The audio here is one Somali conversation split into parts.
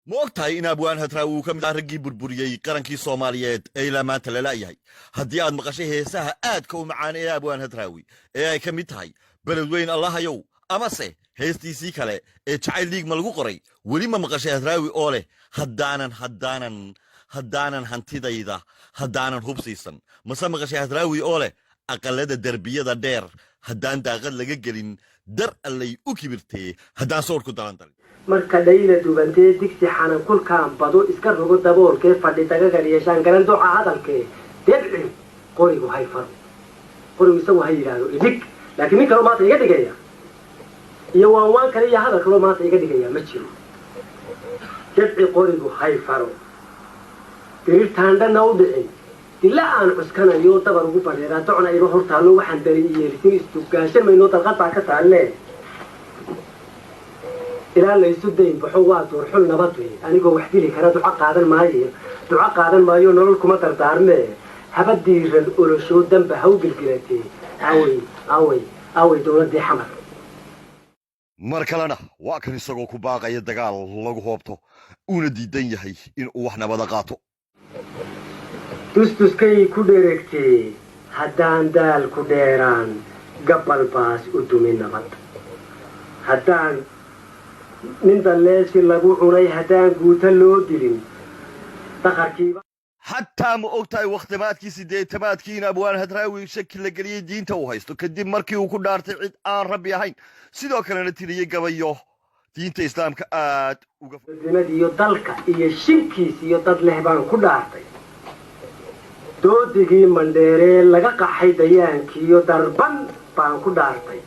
موقتها إن أبوان هتراو كم رجي بربريي قرنكي صوماليات أي لا ما تلا لا يهي هدي عاد مقاشيه سها آد كو معاني يا أبوان هتراوي أي كميتهاي بلدوين الله يو أما سه هستي سيكالي تعال ليك ملقو قري ولي ما مقاشيه هتراوي أوله هدانا هنتي دايدا هدانا هوبسيسن مسا مقاشيه هتراوي أوله أقلد الدربية دا دير هدان داغد لقلين در اللي أكبرتي هدان صوركو دالان marka dhayla duubantee digsi xanan kulkaan bado iska rogo daboolkee fadhitaga gariyeeshaan garan duca hadalkee debci qorigu hayfaro qorigu isagu ha yidhaahdo idig laakiin nin kaloo maanta iga dhigaya iyo waan kale iyo hadal kaloo maanta iga dhigaya ma jiro debci qorigu hayfaro dirirtaandhana u dhicin ilaa aan cuskanayo dabar ugu badheeraa docna iba hortaallo waxaan dari yeelisin istugaashan mayno dalqad baa ka taallee ilaa la isu dayn baxo waa duurxul nabad wey anigoo wax dili kara duco qaadan maayo nolol kuma dardaarmee haba diiran olosho damba ha u gelgelatee aaway dowladdii xamar mar kalena waa kan isagoo ku baaqaya dagaal lagu hoobto uuna diidan yahay in uu wax nabada qaato tustuskay ku dheregtee haddaan daal ku dheeraan gabbal baas u dumi nabad haddaan nin dalleesi lagu cunay haddaan guuta loo dilin daqarkiiba حتى ما أقطع وقت ما تكيس دي تبات كينا أبوان هتراوي شكل لقليه دين توهيستو كدب مركي وكدار تعيد ربي هين سيدو كان نتيري قبيوه دين إسلام كآت دينادي يضلك إيا شنكيس يضد لهبان كدارتي دوديكي منديري لغاقا حيديانكي يضربان بان كدارتي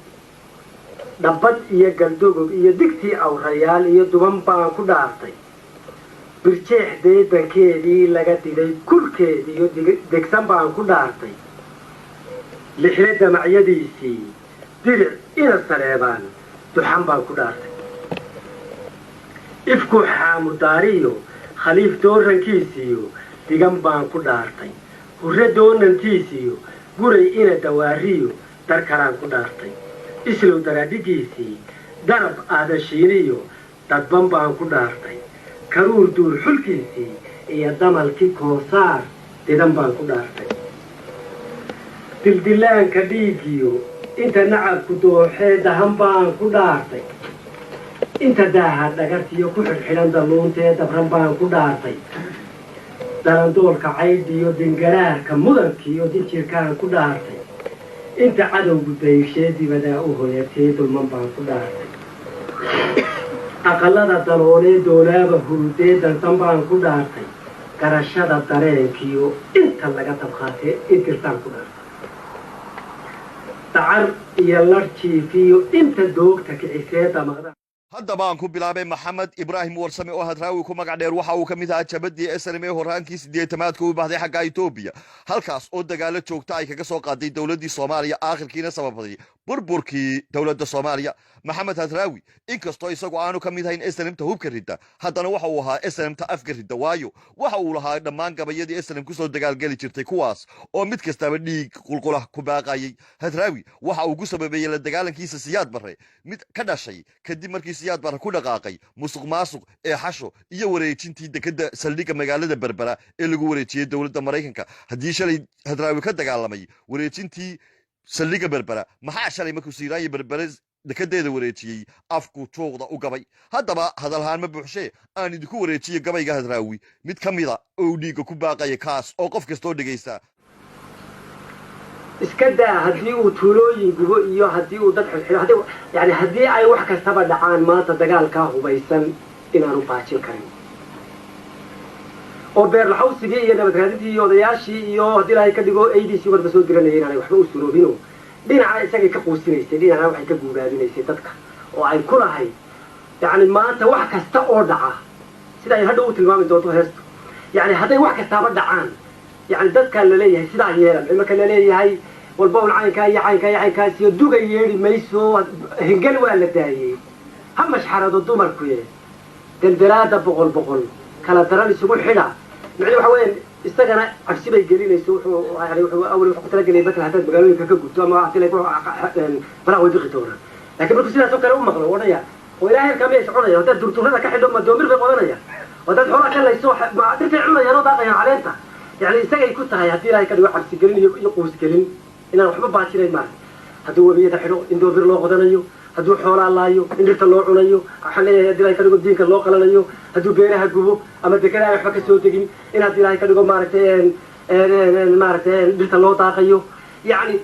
دبت إيا قلدوغو إيا دكتي أو ريال إيا دوان بان كدارتي birjeex deebankeedii laga dilay kulkeedii iyo degsan baan ku dhaartay lixle damacyadiisii diric ina sareebaan duxan baan ku dhaartay ifku xaamudaariyo khaliif doorankiisiyo digan baan ku dhaartay hurre doonantiisiyo guray ina dawaariyo dar kalaan ku dhaartay islow daraadhigiisii darab aadashiiniyo dadban baan ku dhaartay karuur duur xulkiisii iyo damalkii koosaar didan baan ku dhaartay dildillaanka dhiigiyo inta nacabku dooxee dahan baan ku dhaartay inta daaha dhagartiyo ku xidhxidhan dalluuntee dabran baan ku dhaartay dalandoolka caydhiyo dingaraarka mudankiiyo dijirkaan ku dhaartay inta cadowgu dayshee dibadaa u hoyatee dulman baan ku dhaartay aqalada daloolee doolaaba hurudee dantan baan ku dhaartay garashada dareenkiyo inta laga dabqaatee intirtaan ku dhaartay dacar iyo larjiifiyo inta doogta kicisee damaqda hadda baan ku bilaabay maxamed ibraahim warsame oo hadraawi ku magac dheer waxa uu ka mid ahaa jabadii SNM horaankii 80aadka u baxday xagga Itoobiya halkaas oo dagaalo joogta ay kaga soo qaaday dawladii Soomaaliya aakhirkiina sababaday burburkii dawladda Soomaaliya maxamed hadraawi inkastoo isagu aanu ka mid ahayn SNM ta hubka ridda haddana waxa uu ahaa SNM ta afka ridda waayo waxa uu lahaa dhammaan gabayadii SNM ku soo dagaalgali jirtay kuwaas oo mid kastaba dhiig qulqulah ku baaqayay hadraawi waxa uu ku sababayay la dagaalankiisa Siyaad Barre mid ka dhashay kadib markii Siyaad Barre ku dhaqaaqay musuqmaasuq ee xasho iyo wareejintii dekada saldhigga magaalada Berbera ee lagu wareejiyay dawladda Mareykanka haddii shalay hadraawi ka dagaalamay wareejintii saldhigga Berbera maxaa shalay markuu siiraayay Berbera dekadeeda wareejiyay afku tuuqda u gabay haddaba hadalhaan ma buuxshee aan idinku wareejiyay gabayga hadraawi mid ka mida oo dhiigga ku baaqaya kaas oo qof kastoo dhegaysta iska daa haddii uu tuulooyin gubo iyo haddii uu dad xilxilo yani haddii ay wax kastaba dhacaan maanta dagaalkaa hubaysan inaanu baajin karin oo beerlaxawsigii iyo nabadraadintii iyo odayaashii iyo haddii ilaahay ka dhigo aydiisii warba soo diranaya inaanay waxba u suroobino dhinaca isagay ka quusinaysay dhinacna waxay ka guuraadinaysay dadka oo ay ku lahayd yani maanta wax kasta oo dhaca sida ay hadhow u tilmaami doonto heestu yani hadday wax kastaaba dhacaan يعني dadka la leeyahay sida yeelan marka la leeyahay walba uu caynkaas iyo duga yeeri mayso hingal waa la daayay hamash xarado dumarku yee daldalaada boqol kala daran isugu xidha macna waxa weyn isagana cabsi bay gelinayso wuxuu awal wuxuu tala galay badal hadda magaalooyinka ka gudto ama wax tilay faraaq way dhiqi doona laakiin markuu sidaas oo kale u maqlo wadaya oo ilaahay ka meesha cunaya hadda durturada ka xidho ma doomir bay qodanaya ودad xoolaha ka layso ma dhirtay cunayaan oo daaqayaan caleenta yani isagay ku tahay haddii ilaahay ka dhigo cabsi gelin iyo quus gelin inaan waxba baajinayn maaha hadduu webiyada xidho in doobir loo qodanayo hadduu xoolaa laayo in dhirta loo cunayo waxaan leeyahay haddii ilaahay ka dhigo diinka loo qalanayo hadduu beeraha gubo ama dekada aan waxba ka soo degin in haddii ilaahay ka dhigo maaragtay dhirta loo daaqayo يعني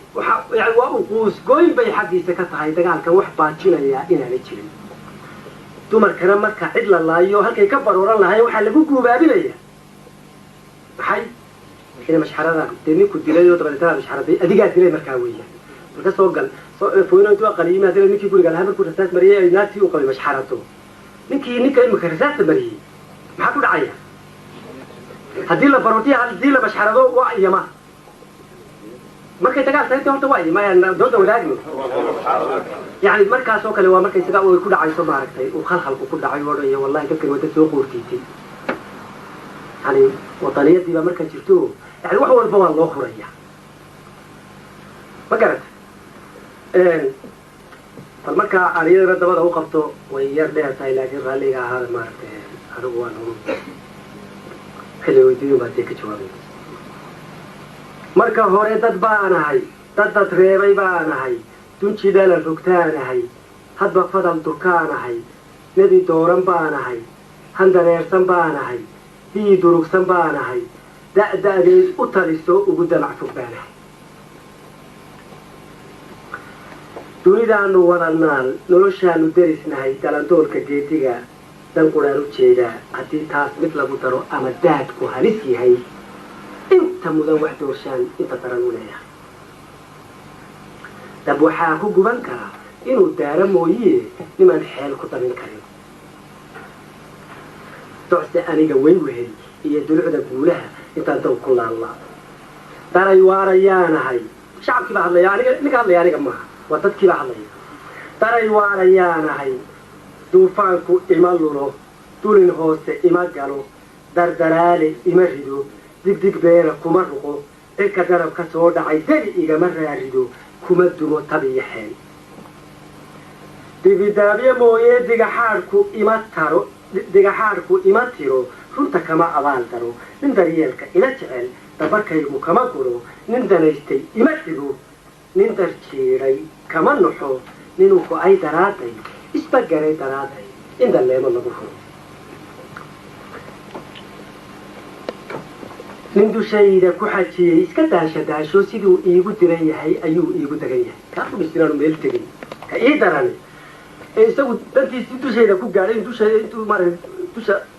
وقوس قوين بي حقي سكتها يدقال كان وح باجينا يا إنا نجري تمر كلام مركا عدل الله يو هل كيكبر ورا الله يو حلقوكوا بابليا حي كنا مش حرارة تني كنت ليه طبعا ترى مش حرارة أديقات ليه مركاوية مركا سوقل فوينا انتوا قليما هذا نكي يقول قال هذا كرسات مريا ناتي وقبل مش حرارته نكي مكرسات مريا ما حكوا دعيا هدي له بروتيا هدي له مش حرارة وعي ما markay dagaal tahay horta waa iimayaan dooda wadaagno yani markaas oo kale waa markay sida uu ku dhacayso maaragtay uu khalkhal ku dhacay wadayo wallahi dadkan wada soo qoortiitay yani wadaniyadii ba marka jirto yani wax walba waa loo huraya magarat marka aaniyada dabada u qabto way yar dheertahay laakiin raaliga ahaa maaragtay anigu waan xilli weydiin baa ka jawaabay marka hore dad baanahay dad reebay baanahay dunji dhalal rugtaanahay hadba fadal durkaanahay nadi dooran baanahay handareersan baanahay hii durugsan baanahay da'da'deed u taliso ugu damac fog baanahay dunidaanu wadannaal noloshaanu derisnahay dalandoolka geediga dan quraan u jeedaa haddii taas mid lagu daro ama daadku halis yahay inta mudan wax doorshaan inta daran u leeyahay dab waxaa ku guban karaa inuu daara mooyee nimaan xeel ku dabin karin docse aniga way wehel iyo dulucda guulaha intaan daw ku laallaa daray waarayaanahay shacabkii baa hadlaya aniga ninka hadlaya aniga maaha waa dadkii baa hadlaya daray waarayaanahay duufaanku ima lulo dulin hoose ima galo dardaraale ima rido digdig beera kuma ruqo cirka darab ka soo dhacay deli igama raarido kuma dumo tabiyo xeel dibidaabye mooyee digaxaadhku ima tiro runta kama abaal daro nin daryeelka ila jecel dabarkaygu kama guro nin danaystay ima xigo nin darjiiray kama nuxo ninuu ku-ay daraaday isbagaray daraaday in dalleemo lagu furo nin dushayda ku xajiyey iska daasho siduu iigu diran yahay ayuu iigu dagan yahay kaa fudhisinaanu meel tegay ka ii daran ee isagu dantiisii dushayda ku gaadhay intuu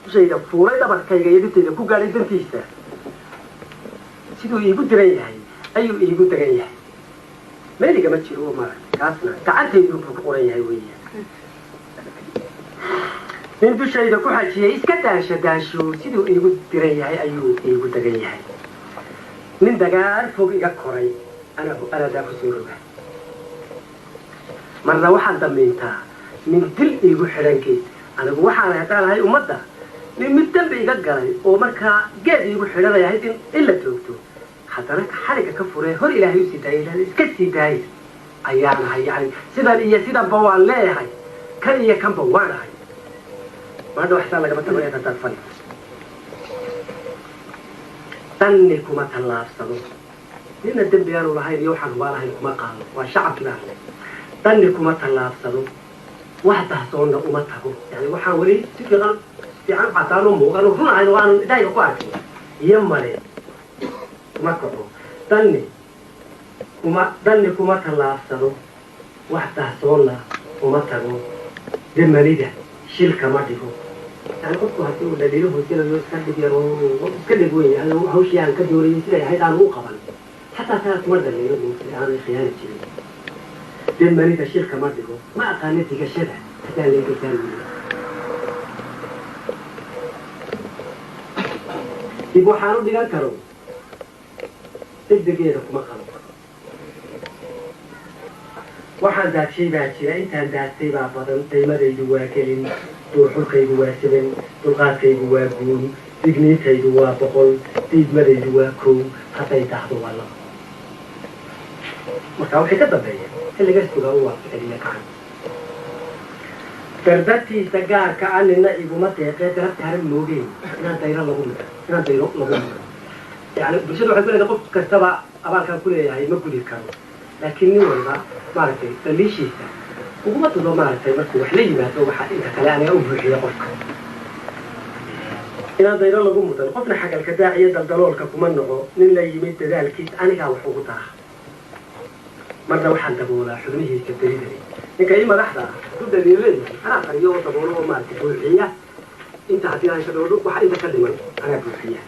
dushayda fuulay dhabarkayga iyo dhintayda ku gaadhay dantiisa siduu iigu diran yahay ayuu iigu dagan yahay meeligama jiro maaragtay kaasna gacantayduu buu ku qoran yahay weya nin dushayda ku xajiyey iska daasho siduu iigu diran yahay ayuu iigu dagan yahay nin dagaal fog iga koray anadaa ku soo roga marna waxaad damiintaa nin dil iigu xidhan geed anigu waxaan haddaanahay ummadda nin mid dambi iga galay oo markaa geed iigu xidhanayahay in la joogto haddana xaliga ka furee hor ilaahay u sii daayay iska sii daayay ayaanahay yani sidan iyo sidanba waan leeyahay kan iyo kanba waanahay maanta waxtaan lagama tabareed haddaad fali danni kuma tallaabsado nina dembi aanu lahayn iyo waxaan hubaa lahayn kuma qaado waa shacabkii baa hadlay danni kuma tallaabsado wax dahsoonna uma tago yani waxaan weli si fiican cadaan u muuqan run ahayn oo aanan idaaga ku arkin iyo male kuma kaco danni kuma tallaabsado wax dahsoonna uma tago demalida shilka ma dhigo يعني قلت هذه ولا ليه هو كذا يسكت يروح يسكت وين يعني هو شيء عن كذا ولا يصير هيدا عنه قبل حتى ثلاث مرات اللي يروح هذا خيانة شيء لما نريد الشركة ما تقول ما أقانتي كشبه حتى اللي يقول يبغى حارو ديال كرو تبدأ كده ما خلص waxaan daadshay baa jira intaan daadsay baa badan qiimadaydu waa kelin duurxulkaygu waa 7 dulqaadkaygu waa guun digniintaydu waa 100 diidmadaydu waa 1 hadday taxdo waa 2 marka waxay ka dambeeyeen xilligaas tugaa u waa ficiliya gacan dardadtii sagaarka anina iguma deeqee darabtaara moogeen inaan dayro lagu mudo yani bulshada waxay ku leedahay qof kastaba abaalkan ku leeyahay ma gudi karo laakiin nin walba maaragtay daliishiisa uguma tudo maaragtay markuu wax la yimaado waxaa inta kale aniga u buuxiya qofka inaan dayro lagu mudan qofna xagalka daaciya daldaloolka kuma noqo nin la yimid dadaalkiis anigaa wax ugu dara marna waxaan daboolaa xubnihiisa daridani ninka ii madaxda ku daliilay anaa qariyo oo daboolo oo maaragtay buuxiya inta haddii aan shadhoodho waxa inta ka dhiman anaa buuxiya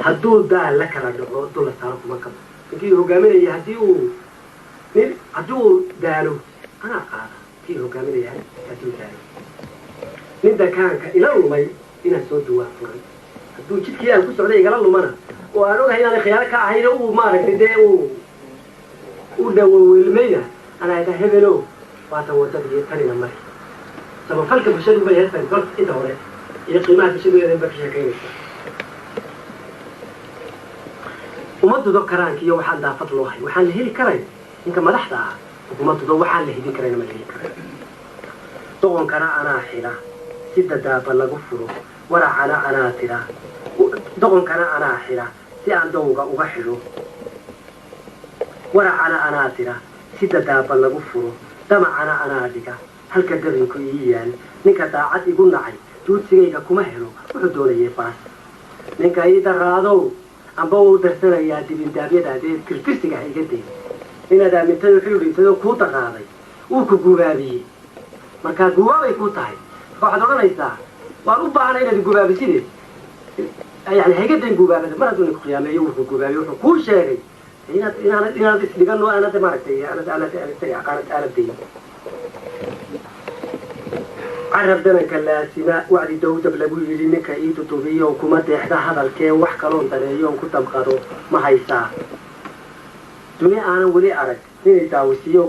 hadduu daal la kala dhaco dula saaro kuma kabo ninkii hogaaminaya haddii uu daalo anaa qaada kii hogaaminaya hadduu daalo nin dakaanka ila lumay inaan soo duwaa furay hadduu jidkii aan ku socday igala lumana oo aan ogahay inaanay khiyaano ka ahayn uu maaragtay dee u dhawoweelmayna anaa idhaa hebelow waatan wadadii tanina mari sabafalka bulshadu bay heestan kor inta hore iyo qiimaha bulshadeeda ba ka sheekaynaysa uma dudo karaanka iyo waxaan daafad loo hay waxaan la heli karay ninka madaxda ah uma dudo waxaan la hidin karayna ma la heli karay doqonkana anaa xidha si dadaaba lagu furo waracana anaa tira doqonkana anaa xidha si aan dowga uga xidho waracana anaa tira si dadaaba lagu furo damacana anaa dhiga halka dabinku ii yaal ninka daacad igu nacay duudsigayga kuma helo wuxuu doonayay baas ninka ii daraadow amba uu darsanayaa dibindaabyadaadee tirtirsiga ha iga day inaad aamintay wuxuu dhintayoo kuu daraaday wuu ku gubaabiyey markaa gubaabay kuu tahay waxaad odhanaysaa waan u baahanay inaad gubaabisideed yani ha iga dayn gubaabada mar hadduu ninku khiyaameeyo wuxuu gubaabiye wuxuu kuu sheegay inaad isdhigan oo aanad maaragtay aanad dayn carab dananka laasima wacdi dawdab lagu yidhi ninka ii dudubiyo kuma deexda hadalkee wax kaloon dareeyoon ku damqado ma haysaa duni aanan weli arag ninay daawisiiyo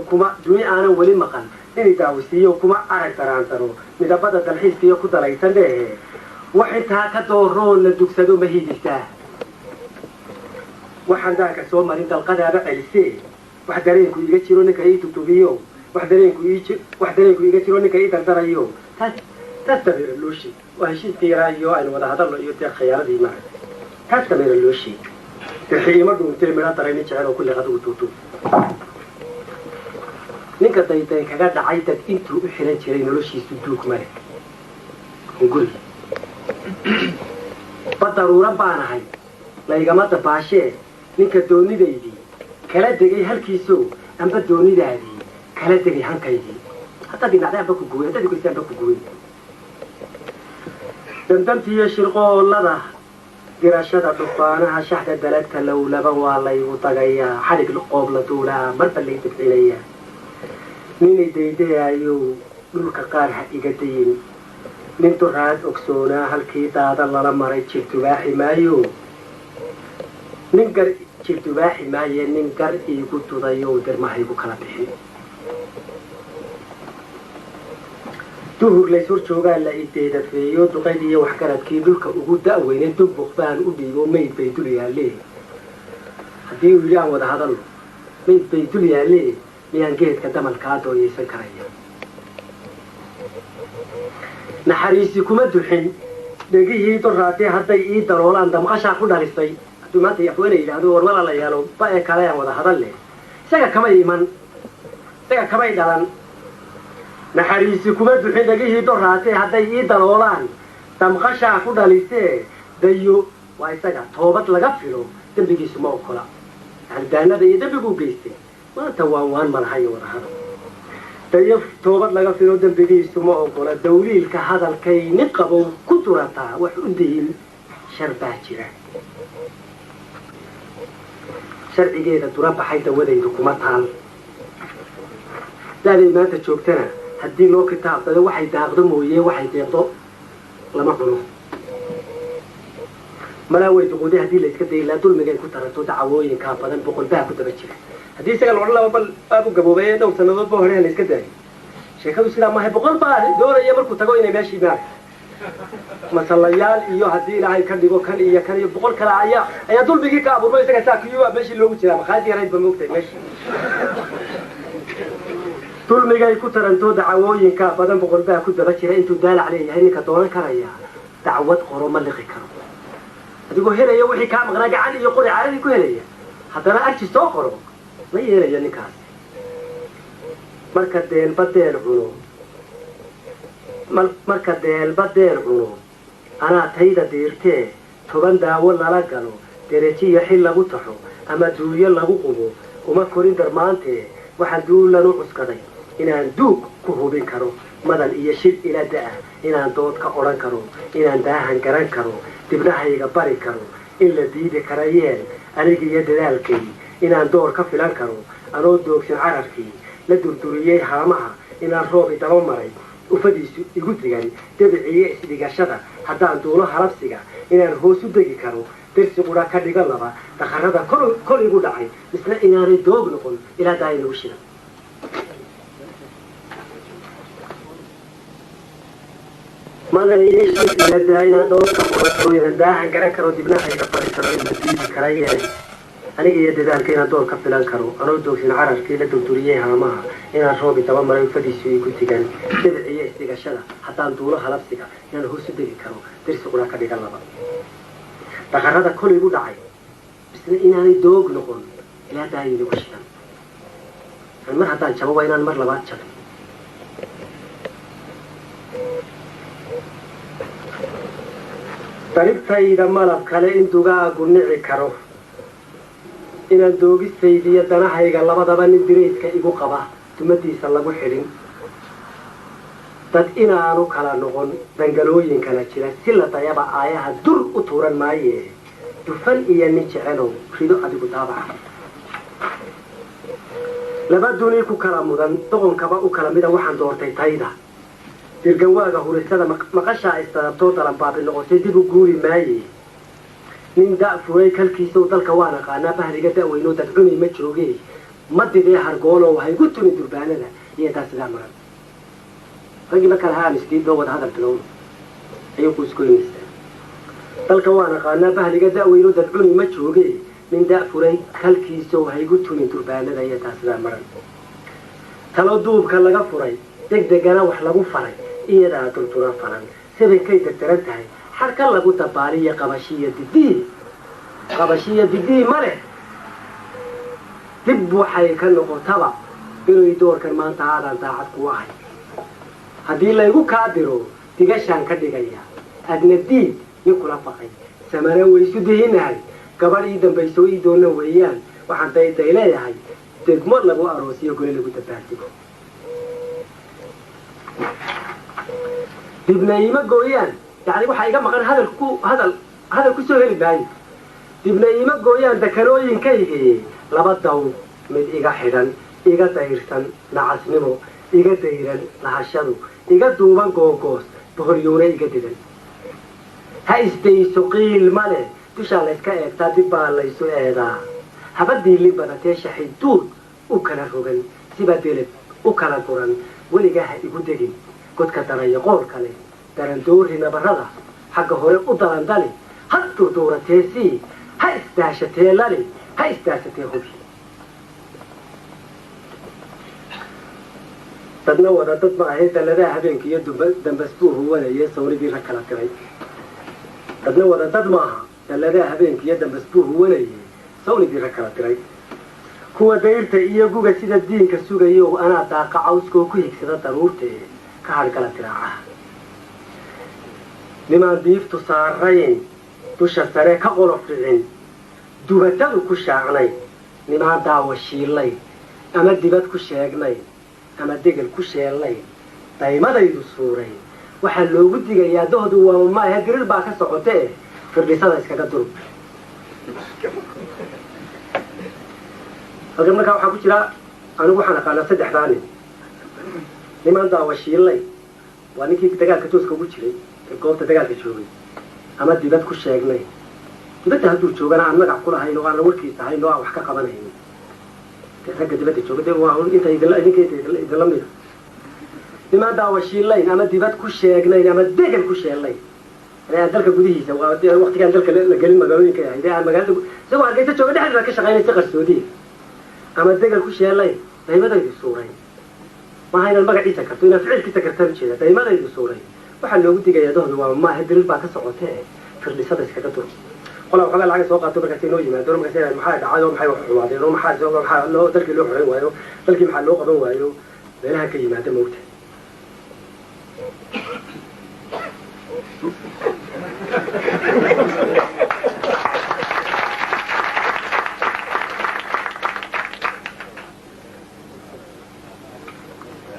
duni aanan weli maqan ninay daawisiiyo kuma arag daraantaro midabada dalxiiskiyo ku dalaysan dheehe wax intaa ka dooroon la dugsado ma hidisaa waxaan daanka soo marin dalqadaaba celisee wax dareenku iga jiro ninka ii dudubiyo wax dareenku iga jiro ninka ii dardarayo taas dameera loo sheeg waa heshiiska yaraa iyo aynu wada hadalno iyo dee khiyaaladii maaragtay taas dameera loo sheeg dirxiima dhuuntee midha daray nin jecel oo kulli adigu tuutu ninka dayday kaga dhacay dad intuu u xiran jiray noloshiisu duug male guri badaruura baanahay laygama dabaashee ninka doonidaydii kala degay halkiisoo amba doonidaadii kala degay hankaydii haddaad dhinacday amba ku guway haddaad goysay amba ku guway damdamtiiyo shirqoollada dirashada dhufaanaha shaxda daladka lowlaba waa laygu dagayaa xadhig qoob la duulaa marba lay dabcinayaa ninay daydayayow dhulka qaar ha iga dayin nin duraad ogsoonaa halkii daada lala maray jirtubaaxi maayo nin gar jirtubaaxi maaye nin gar iigu dudayo dermahaygu kala bixin duhur lays hor joogaa la ideedafeeyo duqayd iyo waxgaradkii dhulka ugu da'weyne dubuq baan u dhiibo mayd bay dul yaallee haddii uu yidhi aan wada hadalno mayd bay dul yaallee miyaan geedka damalkaa dooyaysan karaya naxariisi kuma duxin dhegihii doraatee hadday ii daloolaan damqashaa ku dhalisay hadduu maanta yaxweene yidhaahdo war walaalayaalo ba ee kale aan wada hadal leh isaga kamay dhalan naxariisi kuma duxin dhegihii doraatee hadday ii daloolaan damqashaa ku dhalisee dayo waa isaga toobad laga filo dembigiisu ma okola yani daanada iyo dembiguu geystay maanta waan malahayo wada hadal dayo toobad laga filo dembigiisu ma ogola dawliilka hadalkay nin qabow ku durataa wax u dihin shar baa jira sharcigeeda dura baxay dawadaydu kuma taal daaday maanta joogtana haddii loo kitaabsado waxay daaqdo mooye waxay deeqdo lama cuno malaa way duquuday haddii la iska dayi laa dulmigay ku taranto dacwooyinkaa badan boqolbaa ku daba jira haddii isaga laodhan laba bal aad u gaboobay dhowr sannadood ba hore la iska daayo sheekadu sidaa maahay boqol baa doonaya markuu tago inay meeshii maarag masalayaal iyo haddii ilaahay ka dhigo kan iyo boqol kale ayaa dulmigii ka abuurma isaga saa kiyuba meeshii loogu jiraa makhaadi yarayd ba moogtahay meeshii dulmigay ku taranto dacwooyinka badan boqol baa ku daba jira intuu daalac leeyahay ninka doonan karaya dacwad qoro ma liqi karo adigoo helaya wixii kaa maqnaa gacan iyo qori caadadii ku helaya haddana arji soo qoro ma yeelaya ninkaas marka deelba deel cuno anaa tayda diirtee 10 daawo lala galo derejiyo xil lagu taxo ama duuyo lagu qubo uma korin darmaantee waxaa duulan u cuskaday inaan duug ku hubin karo madan iyo shid ila da'a inaan dood ka odhan karo inaan daahan garan karo dibnahayga bari karo in la diidi kara yeel aniga iyo dadaalkay inaan door ka filan karo anoo doogsan cararkii la durduriyey haamaha inaan roobi daba maray ufadiisu igu digan dabiciye isdhigashada haddaan duulo halabsiga inaan hoos u degi karo درس قرا كدغ لبا دخردا كل igu dhacay isla inaanay doog noqon ilaa daay lagu shiro magaalada ila daayna doog oo daahan garan karo dibnahayga fariisano intii karayay aniga iyo dadaalkayna door ka filan karo anoo doogsin cararkii la durduriyay haamaha inaan roobi daba maray fadiisu igu tigan dabiciye isdhigashada haddaan duulo halabsiga inaan hoos u degi karo درس قرا كدغ لبا دخردا كل igu dhacay isla inaanay doog noqon ilaa daay lagu shiro mar haddaan jabo waa inaan mar labaad jabo daribtayda malab kale in dugaagu nici karo inaan doogistaydiiyo danahayga labadaba nin direydka igu qaba dumadiisa lagu xidhin dad inaanu kala noqon dangalooyinkana jira si la dayaba aayaha dur u tuuran maaye dufan iyo nin jecelow rido adigu taabaca laba duni ku kala mudan doqonkaba u kala mida waxaan doortay tayda dirgawaaga hurisada maqashaa istarabtoo dalan baabi noqotay dib u guuri maaye nin da' furay kalkiisau dalka waan aqaanaa bahriga da'weynoo dadcuni ma joogee ma didee hargoolow haygu tuni durbaanada iyo taa sidaa maran ragii marka lahaa miskiid loo wada hadal bilow ayuu ku isku yimista dalka waan aqaanaa bahriga da'weynoo dadcuni ma joogee nin da' furay kalkiisau haygu tuni durbaanada iyo taa sidaa maran talo duubka laga furay degdegana wax lagu faray iyadaa dultuna faran sidaykay degdaran tahay xarka lagu dabaaliyo qabashiya didii ma leh dib waxay ka noqotaba inay doorkan maanta aadan daacad ku ahay haddii laygu kaa diro digashaan ka dhigaya adna diid nin kula faqay samana waysu dihinahay gabadh ii dambayso ii doona weeyaan waxaan dayday leeyahay degmo lagu aroosiyo gole lagu dabaardigo dibna iima gooyaan يعني waxa iga maqan hadal ku soo heli maayo dibna iima gooyaan dakarooyinkayga laba daw mid iga xidhan iga dayrsan nacasnimo iga dayran lahashadu iga duuban googoos boqoryuuna iga didan ha isdayso qiil male dushaa layska eegtaa dib baa laysu eedaa habadii li badatee shaxiduud u kala rogan siba deled u kala guran weligaa ha igu degin godka daraya qool kale darandoori nabarada xagga hore u dalandali ha durduuratee sii ha isdaashatee lali ha isdaashatee hubi dadna wada dad ma ahayd dalladaha habeenka iyo dambas buu huwanayay sawridii rag kala tiray dadna wada dad maaha dalladaha habeenka iyo dambas buu huwanayay sawridii rag kala tiray kuwa dayrta iyo guga sida diinka sugayo anaa daaqa cawskoo ku higsada daruurtee ka hargala tiraacaha nimaan diiftu saarayn dusha sare ka qolof dhicin dubatadu ku shaacnay nimaan daawa shiillay ama dibad ku sheegnay ama degel ku sheellay daymadaydu suuray waxaa loogu digayaa dohdu waa maahe dirir baa ka socotee firdhisada iskaga durub halkan markaa waxaa ku jira anigu waxaan aqaanaa 3 nin nimaan daawa shiillay waa ninkii dagaalka tooska ugu jiray goobta dagaalka joogay ama dibad ku sheegnay dibadda hadduu joogana aan magac ku lahayn oo aan warkiisa ahayn oo aan wax ka qabanaynin ragga dibadda jooga dee waa inta idinla mida nimaan daawa shiillayn ama dibad ku sheegnayn ama degel ku sheellayn aan dalka gudihiisa waa waqtigaan dalka la gelin magaalooyinka ahayd aan magaalada isagoo hargeysa jooga dhexdeeda ka shaqaynaysa qarsoodiya ama degel ku sheellayn daymadaydu suuray ما هي المقع عيسى كرتونا فعل كيسا كرتون شيء ده ما ذي بصورة وحنا لو بدي جاي ده وما هدري الباقي صعوته في اللسان كرتون ولا وحنا العجز وقع تبقى كتير ما دور مثلا محاد عادهم حيوان حوادي لو محاد زوج محاد لو تلقي له حيوان وايو تلقي محل لو قبل وايو لها كلمات موت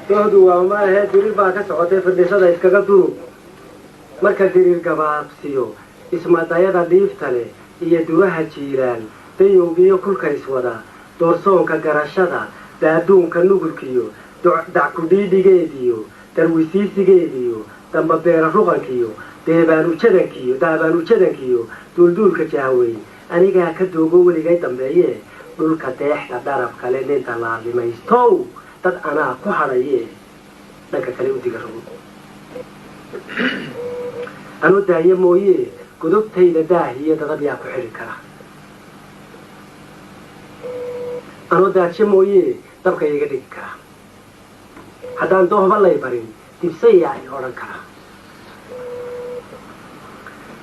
تهدوا وما هي دير الباقي صعوته في اللسان كرتون marka diriir gabaabsiyo ismadayada dhiifta leh iyo duraha jiiraan dayowgiyo kulka iswada doorsoonka garashada daaduunka nugulkiyo dackudhiidhigeediyo darwisiisigeediyo dambabeera ruqankiyo daabaanu-jadankiyo duulduulka jaahweyn anigaa ka doogo weligay dambeeye dhulka deexda dharab kale ninta laalimaystow dad anaa ku hadhaye dhanka kale u diga rogo أنا داعي مويه قدوب تيدا داهية تغبيا كحري كرا أنا داعي مويه تبقى يقدر كرا حتى أنتوه بالله يبرين تبسي يعني أوران كرا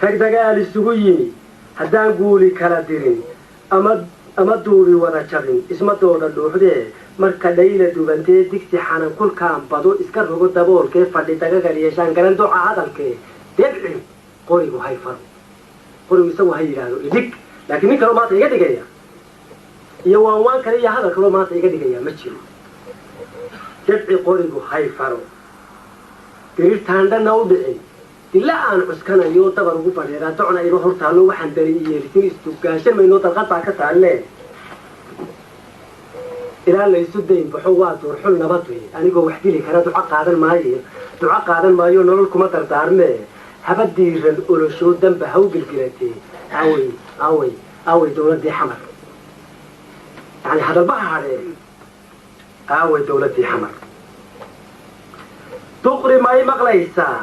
هكذا قال السجويني حتى نقولي كلا ديرين أما دوري ولا شرين اسمه دور اللوحدة مركا ليلة دوبنتي ديكسي حانا كل كام بدو إسكار رغو دابول كيف فردي تاقا قريشان قران دو عادل كيف دبعي قريبو هاي فرق قريبو يسوي هاي يرادو إذيك لكن مين كانوا ماطا يقدي قيا يوان كان هذا كانوا ماطا يقدي قيا مجيرو دبعي قريبو هاي فرق تريد تاندا نوضعي إلا أن عسكنا يوتا برغو فريرا تعنا يروحو تالو وحن دريئي لسين استوكاشن من نوتا الغطا كتالي إلا اللي يسودين بحوات ورحول نبطوي أنيقو وحدي لي كانت دعاء قادن مايو نولكم تردارمي هبدي الأولوشو دنب هاو بالقلاتي أوي دولة دي حمر يعني هذا البحر أوي دولة دي حمر تقري ماي مغليسا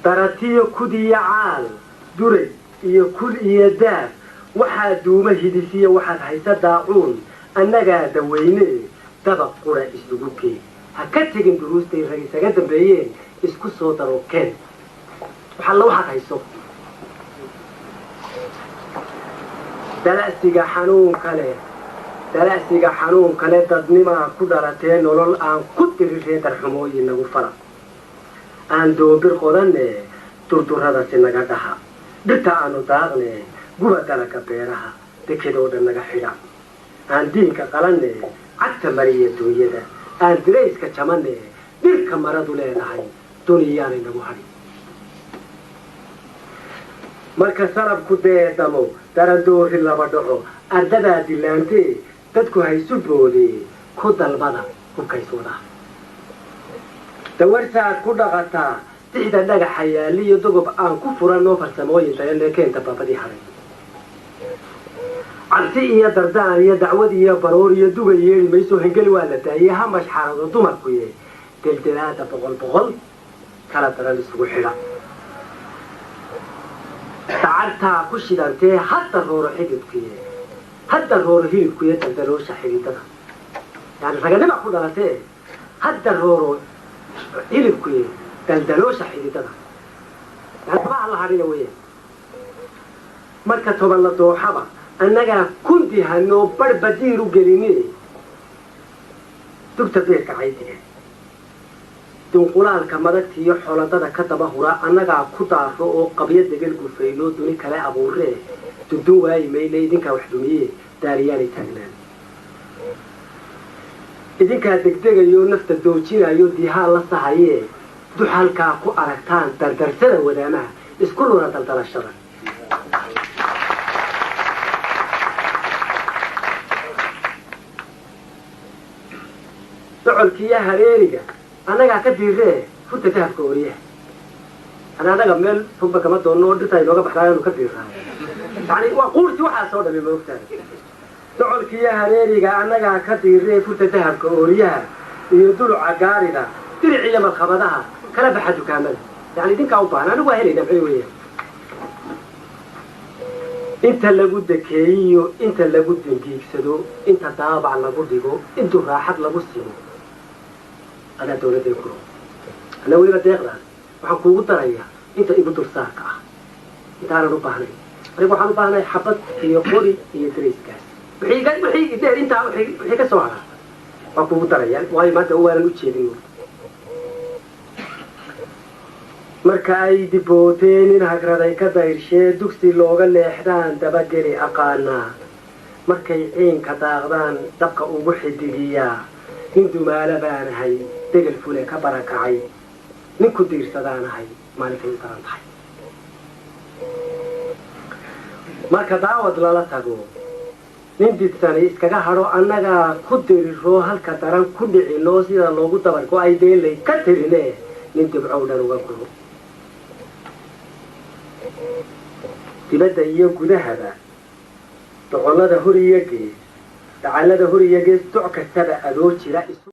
تراتيو كودي عال دوري iyo kul iyo daaf waxaa duuma hidisiya waxaad haysa daacuun annagaa daweyne dabaq qura isugu keen ha ka tegin duruustay rag isaga dambeeyeen isku soo darookeen waxalla waxaad hayso dala'siga xanuun kale dadnimaa ku dhalatee nolol aan ku diriree darxumooyin nagu fara aan doobir qodanne durdurradasi naga dhaha dhirta aanu daaqne guba dalaga beeraha dekedoo dhan naga xidha aan diinka qalanne cagta mariya duunyada aan dirayska jamanne dhirka maradu leedahay duniyaanay nagu hadhin marka sarabku deedamo daradoori laba dhaco ardadaa dilaantee dadku haysu boodee ku dalbada hubkayswada dawarsaad ku dhaqataa dixda dhagaxa yaaliyo dogob aan ku furanoo farsamooyin dayanee keenta baabadii haray cabsi iyo dardaan iyo dacwad iyo baroor iyo duga yeeli mayso hengeli waa la daayey hamash xarado dumarkuye deldilaada boqol kala daran isugu xidha dacartaa ku shidantee hadda rooro hilibkuye daldaloosha xididada yani raganima ku dhalatee hadda rooro hilibkuye daldaloosha xididada yani ma alla hadhina weeyaan marka toban la dooxaba annagaa kunti hanoo barbadiir u geline dugta beerka caydiga dunqulaalka madagta iyo xoladada ka daba hura annagaa ku daafo oo qabyo degel gufayno duni kale abuuree dugdun waayi mayle idinkaa wax dumiye daariyaanay taagnaan idinkaa degdegayo nafta doojinayo diihaa la sahayee duxalkaa ku aragtaan dardarsada wadaamaha isku luna daldalashada docolkiiyo hareeriga annagaa ka diiree furta dahabka oriyaha annaga meel fogba kama doonno oo dhirta inooga baxdaayanu ka diiraayo yani waa quurti waxaa soo dhamay maogtaada docolkiiyo hareeriga annagaa ka diiree furta dahabka oriyaha iyo duluca gaarida diric iyo malkhabadaha kala baxa dukaamada yani idinkaa u baahan anigu waa helayna maxay weeyaan انت لابد دكيو انت لابد دنجيكسدو انت دابع لابدغو انت راحت لابسيمو انا دولتي كرو انا ويلا ديقدان waxaan kuugu darayaa inta igu dulsaarka ah intaan u baahnay anigu waxaan u baahnay xabad iyo qori iyo dariiskaas wixii inta wixii ka soo haraa waan kuugu darayaa waayo maanta waanan u jeedin marka ay dibooteen in hagraday ka dayrshe dugsi looga leexdaan dabageli aqaana markay ciinka daaqdaan dabka ugu xidigiyaa in dumaala baanahay degal fule ka barakacay ninku diirsadaanahay maalinkay u daran tahay marka daawad lala tago nin didsani iskaga hadho annagaa ku diriro halka daran ku dhicino sida loogu dabargo ay deelay ka tirine nin dibcow dhan uga guro dibadda iyo gudahaba doqonnada hor iyo gees dacallada hor iyo gees doc kastaba adoo jira